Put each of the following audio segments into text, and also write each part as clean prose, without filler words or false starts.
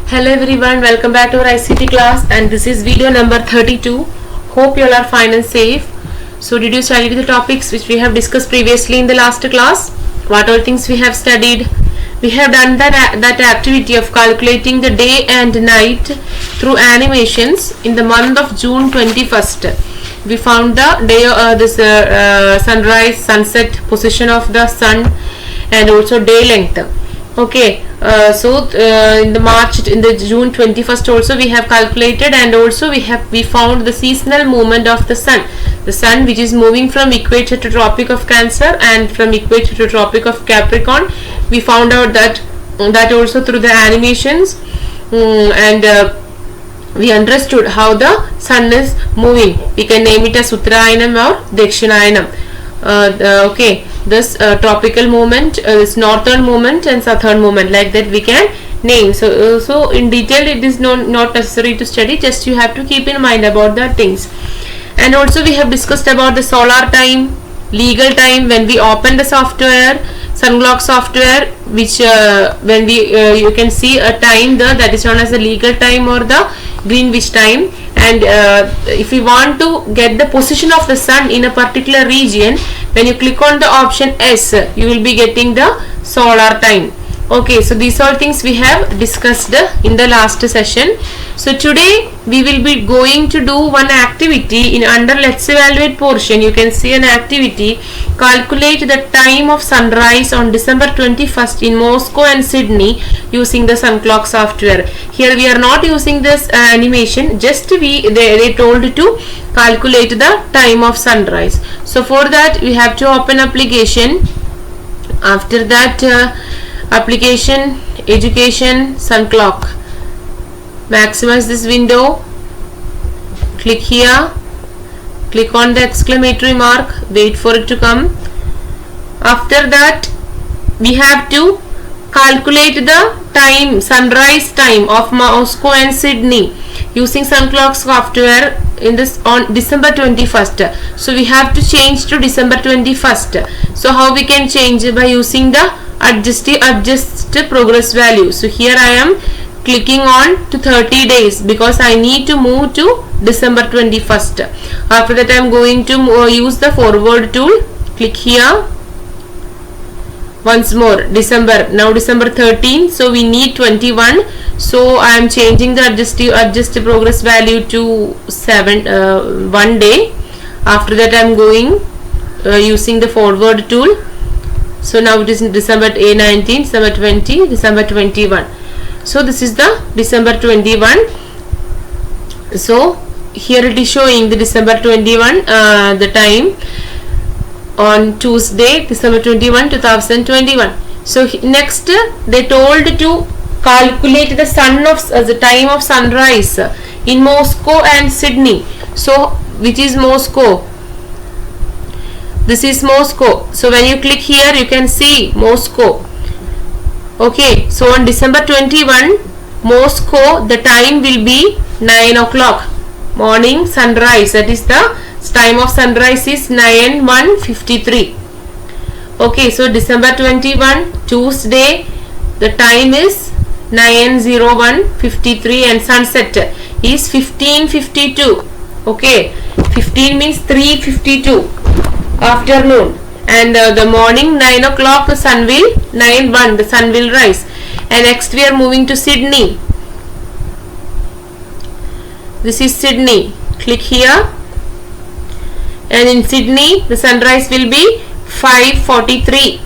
Hello everyone, welcome back to our ICT class, and this is video number 32. Hope you all are fine and safe. So did you study the topics which we have discussed previously in the last class? What all things we have studied? We have done that activity of calculating the day and night through animations in the month of June 21st. We found the day, sunrise, sunset, position of the sun, and also day length. Okay, in the June 21st also we have calculated, and also we found the seasonal movement of the sun which is moving from equator to Tropic of Cancer and from equator to Tropic of Capricorn. We found out that also through the animations, and we understood how the sun is moving. We can name it as Uttarayanam or Dakshinayanam. Okay, this tropical movement, this northern movement and southern movement, like that we can name. So in detail it is not necessary to study, just you have to keep in mind about the things. And also we have discussed about the solar time, legal time, when we open the software, sun clock software, which when we you can see a time there, that is known as the legal time or the Greenwich time. And if you want to get the position of the sun in a particular region, when you click on the option S, you will be getting the solar time. Okay, so these are things we have discussed in the last session. So today we will be going to do one activity in under let's evaluate portion. You can see an activity: calculate the time of sunrise on December 21st in Moscow and Sydney using the sun clock software. Here we are not using this animation, just they told to calculate the time of sunrise. So for that we have to open application. After that application, education, sun clock. Maximize this window, click here, click on the exclamatory mark, wait for it to come. After that we have to calculate the time, sunrise time of Moscow and Sydney using sun clock software on December 21st. So we have to change to December 21st. So how we can change? By using the adjust progress value. So here I am clicking on to 30 days because I need to move to December 21st. After that I am going to use the forward tool. Click here. Once more, December. Now December 13. So we need 21. So I am changing the adjust progress value to 1 day. After that I am going using the forward tool. So now it is December 19, December 20, December 21. So this is the December 21. So here it is showing the December 21, the time on Tuesday, December 21, 2021. So next they told to calculate the time of sunrise in Moscow and Sydney. So which is Moscow? This is Moscow. So when you click here, you can see Moscow. Okay, so on December 21, Moscow, the time will be 9 o'clock morning sunrise. That is the time of sunrise is 9:153. Okay, so December 21, Tuesday, the time is 9:01:53 and sunset is 15:52. Okay, 15 means 3:52 afternoon, and the morning 9 o'clock the sun will 9:01 the sun will rise. And next we are moving to Sydney. This is Sydney. Click here, and in Sydney the sunrise will be 5:43.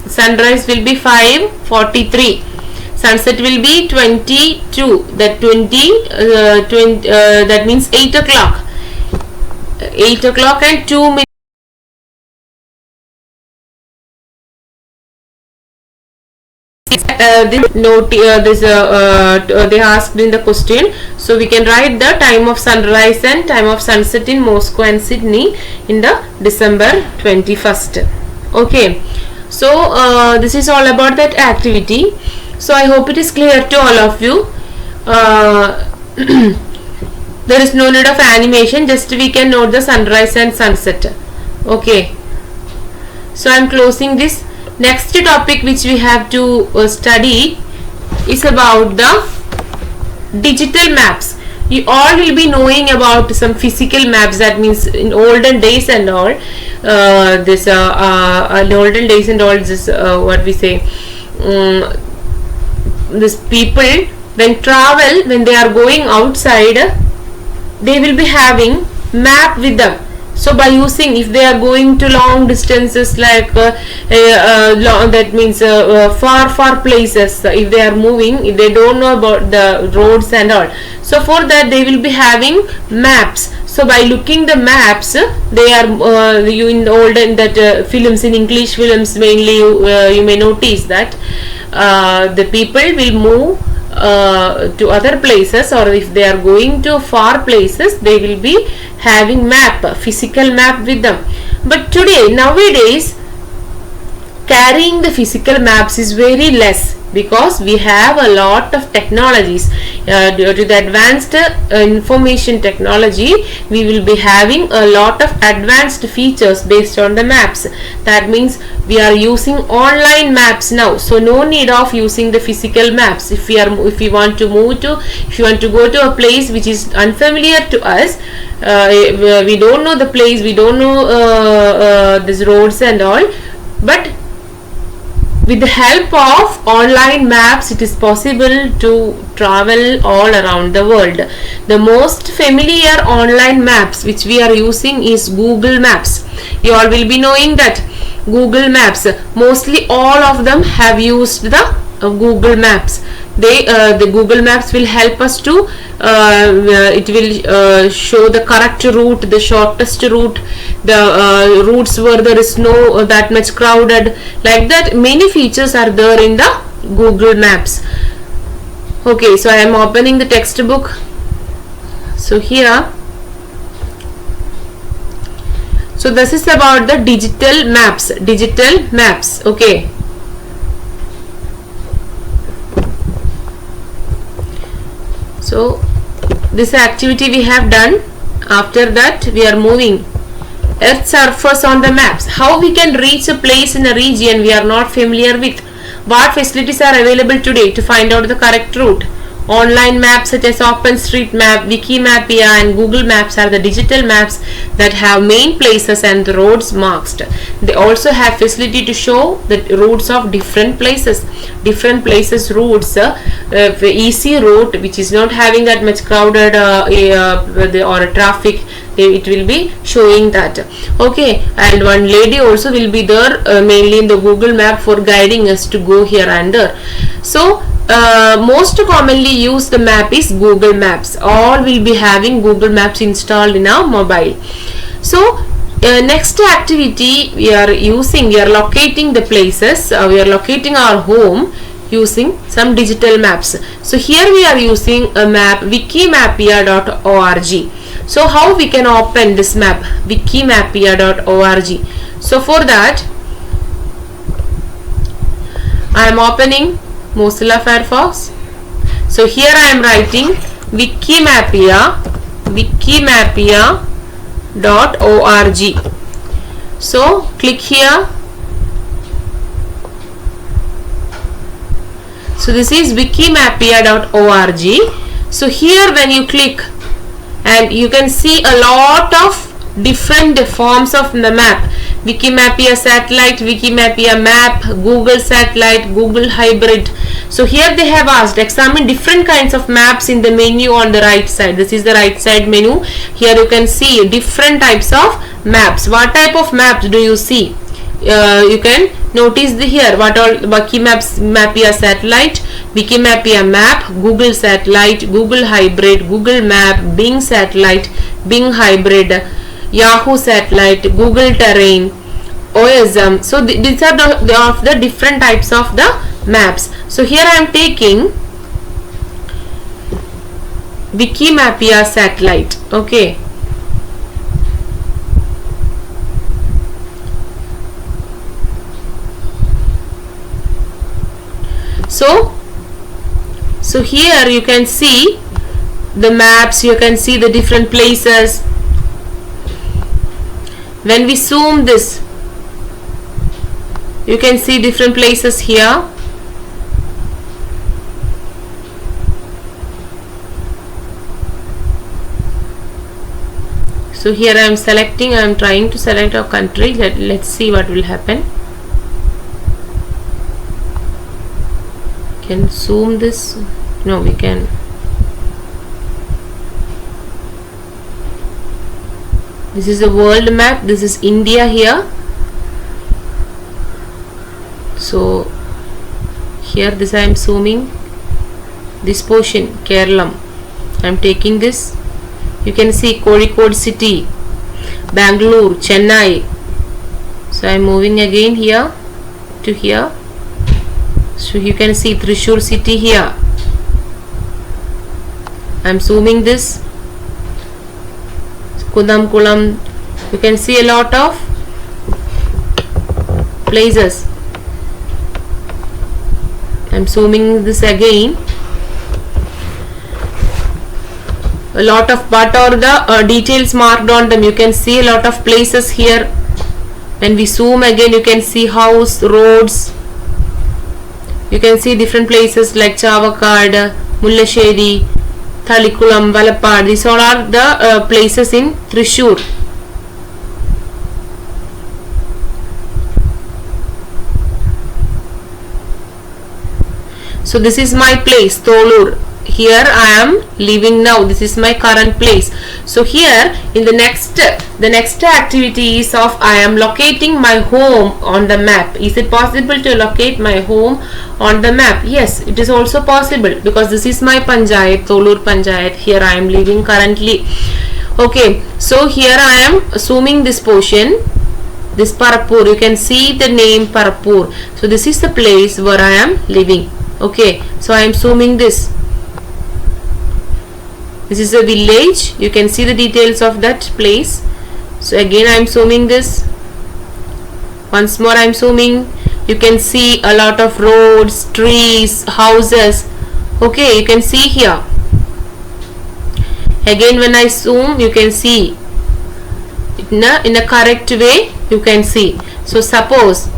Sunrise will be 5:43. Sunset will be 22. That means 8 o'clock. 8 o'clock and 2 minutes. They asked in the question, so we can write the time of sunrise and time of sunset in Moscow and Sydney in the December 21st. Okay, so this is all about that activity. So I hope it is clear to all of you. There is no need of animation, just we can note the sunrise and sunset. Okay, so I am closing this. Next topic which we have to study is about the digital maps. You all will be knowing about some physical maps. That means in olden days and all, in olden days and all, this what we say, this people when they are going outside, they will be having map with them. So by using, if they are going to long distances, like that means far places, if they are moving, if they don't know about the roads and all, so for that they will be having maps. So by looking the maps, they are you in olden that films, in English films mainly, you may notice that the people will move to other places, or if they are going to far places, they will be having physical map with them. But today, nowadays, carrying the physical maps is very less, because we have a lot of technologies. Due to the advanced information technology, we will be having a lot of advanced features based on the maps. That means we are using online maps now, so no need of using the physical maps. If you want to go to a place which is unfamiliar to us, we don't know the place, we don't know these roads and all, but with the help of online maps, it is possible to travel all around the world. The most familiar online maps which we are using is Google Maps. You all will be knowing that Google Maps, mostly all of them have used the Google Maps. The Google Maps will help us to it will show the correct route, the shortest route, the routes where there is no that much crowded, like that. Many features are there in the Google Maps. Okay, so I am opening the textbook. So here, so this is about the digital maps. Okay, so this activity we have done. After that, we are moving Earth's surface on the maps. How we can reach a place in a region we are not familiar with? What facilities are available today to find out the correct route? Online maps such as OpenStreetMap, Wikimapia and Google Maps are the digital maps that have main places and the roads marked. They also have facility to show the routes of different places. Different places routes, easy route which is not having that much crowded or traffic, it will be showing that. Okay, and one lady also will be there mainly in the Google Map for guiding us to go here and there. So most commonly used map is Google Maps. All will be having Google Maps installed in our mobile. So next activity we are locating the places, we are locating our home using some digital maps. So here we are using a map, wikimapia.org. So how we can open this map, wikimapia.org? So for that, I am opening Mozilla Firefox. So here I am writing wikimapia.org. So click here. So this is wikimapia.org. So here when you click, and you can see a lot of different forms of the map. Wikimapia satellite, Wikimapia map, Google satellite, Google hybrid. So here they have asked, examine different kinds of maps in the menu on the right side. This is the right side menu. Here you can see different types of maps. What type of maps do you see? You can notice here what all: Wikimapia satellite, Wikimapia map, Google satellite, Google hybrid, Google map, Bing satellite, Bing hybrid, Yahoo satellite, Google terrain, OSM. So these are the different types of the maps. So here I am taking Wikimapia satellite. Okay. So here you can see the maps, you can see the different places. When we zoom this, you can see different places here. So here I am selecting, I am trying to select a country. Let's see what will happen. Can zoom this? No, we can. This is the world map. This is India here. So here this I am zooming. This portion Kerala. I am taking this. You can see Kozhikode city, Bangalore, Chennai. So I am moving again here to here. So you can see Thrissur city here. I am zooming this. Kudamkulam. You can see a lot of places. I am zooming this again. A lot of, what are the details marked on them? You can see a lot of places here. When we zoom again, you can see house, roads. You can see different places like Chavakad, Mullasheri, Thalikulam, Valapad. These all are the places in Thrissur. So this is my place, Tholur. Here I am living now. This is my current place. So here in the next activity is of I am locating my home on the map. Is it possible to locate my home on the map? Yes, it is also possible, because this is my Panchayat, Tholur Panchayat. Here I am living currently. Okay, so here I am zooming this portion. This Parapur, you can see the name Parapur. So this is the place where I am living. Okay, so I am zooming this. This is a village. You can see the details of that place. So again I am zooming this. Once more I am zooming. You can see a lot of roads, trees, houses. Okay, you can see here. Again when I zoom, you can see in a correct way. You can see. So suppose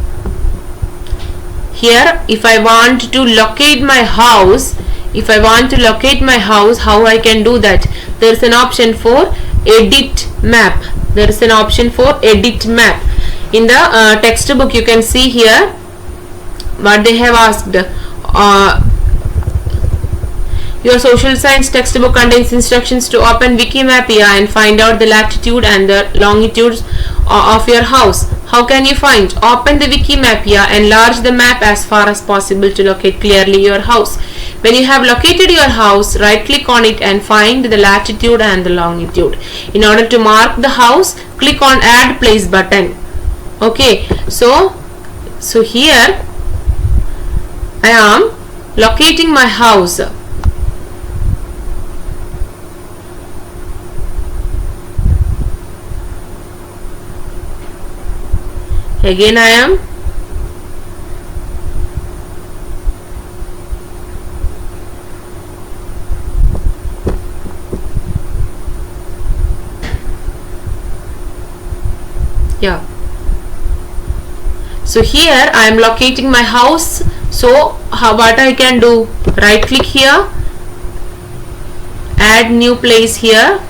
here, if I want to locate my house, how I can do that? There is an option for edit map. In the textbook, you can see here what they have asked. Your social science textbook contains instructions to open Wikimedia and find out the latitude and the longitudes of your house. How can you find? Open the Wikimedia, enlarge the map as far as possible to locate clearly your house. When you have located your house, right click on it and find the latitude and the longitude. In order to mark the house, click on add place button. Okay, so here I am locating my house. Again I am so here I am locating my house. So what I can do? Right click here, add new place here.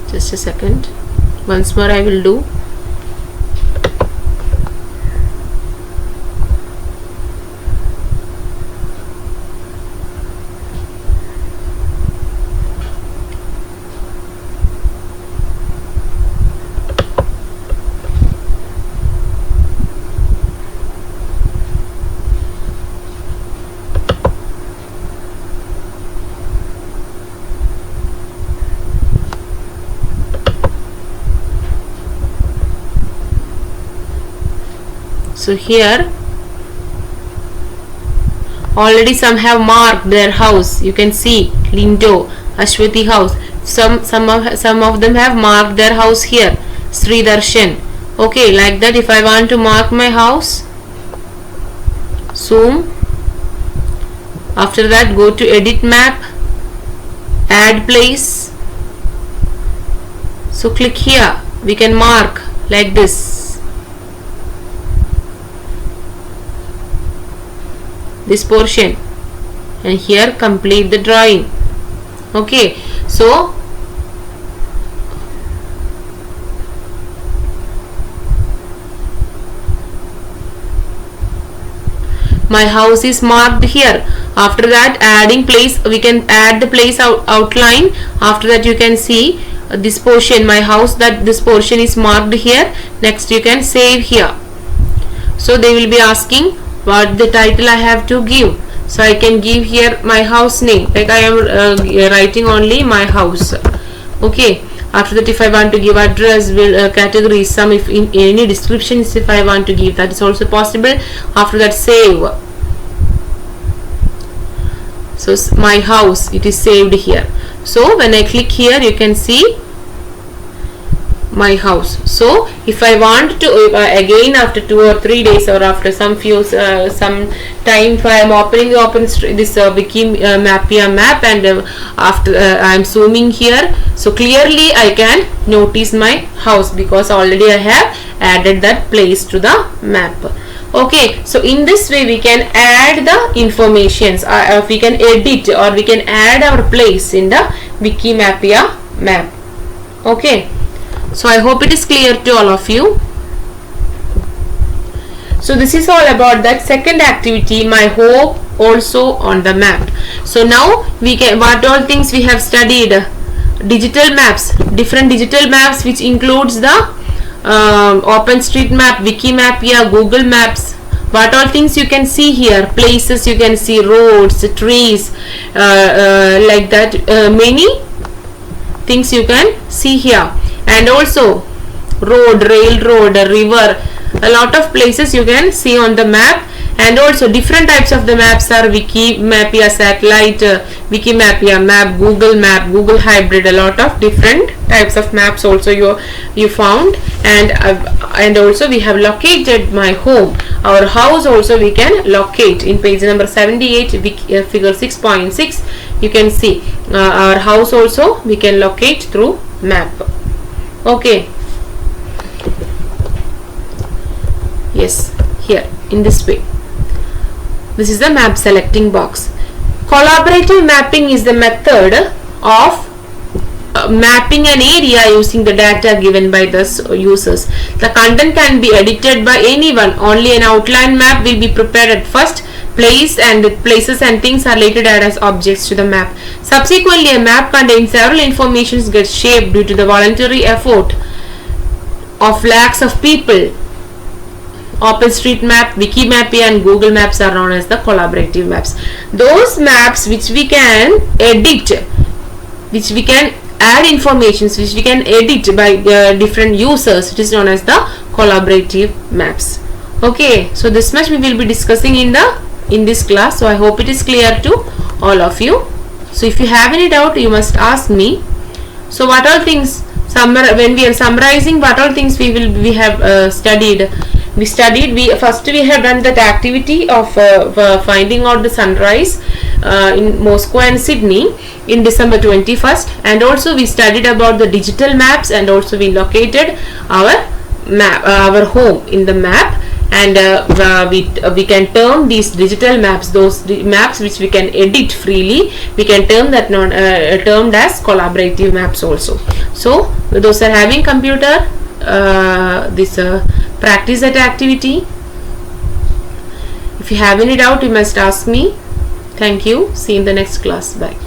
Just a second. Once more I will do. So here already some have marked their house. You can see Lindo, Ashwati house. Some of them have marked their house here, Sri Darshan. Okay, like that. If I want to mark my house, zoom, After that, go to edit map, add place. So click here, we can mark like this portion, and here complete the drawing. Okay, so my house is marked here. After that, adding place, we can add the place outline. After that, you can see this portion, my house, that this portion is marked here. Next, you can save here. So they will be asking what the title I have to give. So I can give here my house name, like I am writing only my house. Okay, after that, if I want to give address, category, some, if in any descriptions, if I want to give, that is also possible. After that, save. So my house, it is saved here. So when I click here, you can see my house. So if I want to again after 2 or 3 days, or after some time, if I am opening this Wikimedia map, and after I am zooming here, so clearly I can notice my house, because already I have added that place to the map. Okay, so in this way we can add the informations, we can edit or we can add our place in the Wikimedia map. Okay, so I hope it is clear to all of you. So this is all about that second activity, my home also on the map. So now we can, what all things we have studied: digital maps, different digital maps, which includes the OpenStreetMap, Wikimedia, Google Maps. What all things you can see here: places, you can see roads, trees, like that, many things you can see here. And also road, railroad, river, a lot of places you can see on the map. And also different types of the maps are Wikimedia satellite, Wikimedia map, Google map, Google hybrid, a lot of different types of maps also you found. And also we have located my home, our house also we can locate in page number 78, figure 6.6. you can see our house also we can locate through map. Okay, yes, here in this way. This is the map selecting box. Collaborative mapping is the method of mapping an area using the data given by the users. The content can be edited by anyone. Only an outline map will be prepared at first. Places and things are later added as objects to the map. Subsequently, a map containing several informations gets shaped due to the voluntary effort of lakhs of people. OpenStreetMap, Wikimedia and Google Maps are known as the collaborative maps. Those maps which we can edit, which we can add informations, which we can edit by different users, it is known as the collaborative maps. Okay, so this much we will be discussing in this class. So I hope it is clear to all of you. So if you have any doubt, you must ask me. So what all things, when we are summarizing, what all things we have studied. We first have done that activity of finding out the sunrise in Moscow and Sydney in December 21st, and also we studied about the digital maps, and also we located our map, our home in the map. And we can term these digital maps, those maps which we can edit freely, we can term that termed as collaborative maps also. So those are having computer, practice that activity. If you have any doubt, you must ask me. Thank you. See you in the next class. Bye.